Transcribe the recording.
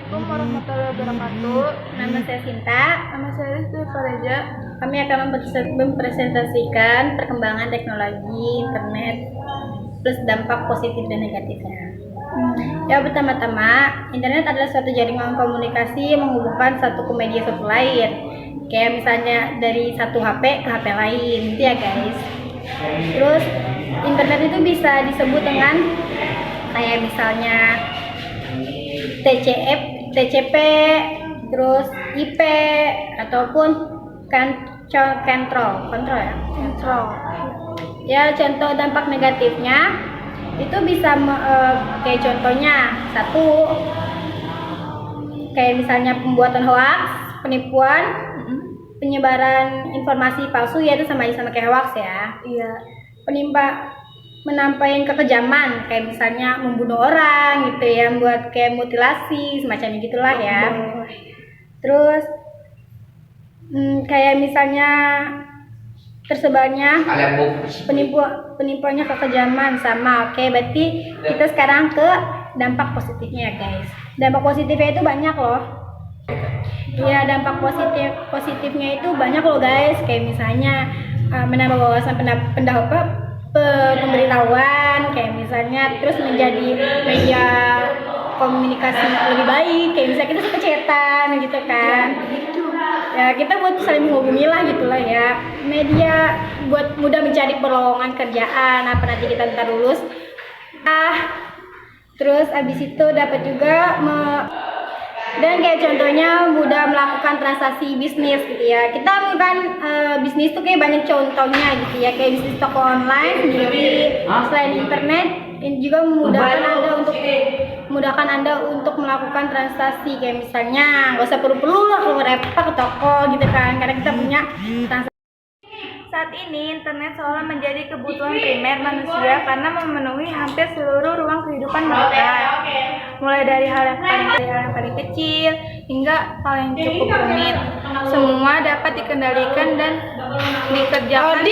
Assalamualaikum warahmatullahi wabarakatuh. Nama saya Sinta. Nama saya Rizky Fareja. Kami akan mempresentasikan perkembangan teknologi internet plus dampak positif dan negatifnya. Ya, pertama-tama, internet adalah suatu jaringan komunikasi yang menghubungkan satu ke media satu lain. Kayak misalnya dari satu HP ke HP lain, gitu ya guys. Terus internet itu bisa disebut dengan kayak misalnya TCP, terus IP ataupun kontrol ya. Kontrol. Ya, contoh dampak negatifnya itu bisa kayak contohnya satu, kayak misalnya pembuatan hoax, penipuan, penyebaran informasi palsu, ya itu sama kayak hoax ya. Iya. Menampaikan kekejaman, kayak misalnya membunuh orang gitu ya, buat kayak mutilasi semacamnya gitulah ya. Terus kayak misalnya tersebarnya penipuannya kekejaman sama. Oke, berarti kita sekarang ke dampak positifnya ya guys. Dampak positifnya itu banyak loh. Iya, dampak positifnya itu banyak loh guys. Kayak misalnya menambah wawasan pemberitahuan, kayak misalnya terus menjadi media komunikasi lebih baik, kayak misalnya kita suka chatan gitu kan. Ya, kita buat saling menghubungi lah gitulah ya. Media buat mudah mencari pelowongan kerjaan apa nanti kita ntar lulus. Terus abis itu dapat juga dan kayak contohnya mudah melakukan transaksi bisnis gitu ya. Kita melakukan bisnis tuh kayak banyak contohnya gitu ya, kayak bisnis toko online sendiri. Selain internet, ini juga memudahkan anda untuk melakukan transaksi, kayak misalnya nggak usah perlu lah keluar repot ke toko gitu kan, karena kita punya transaksi. Saat ini internet seolah menjadi kebutuhan primer manusia karena memenuhi hampir seluruh ruang kehidupan mereka. Mulai dari hal yang paling kecil hingga hal yang cukup rumit. Semua dapat dikendalikan dan dikerjakan.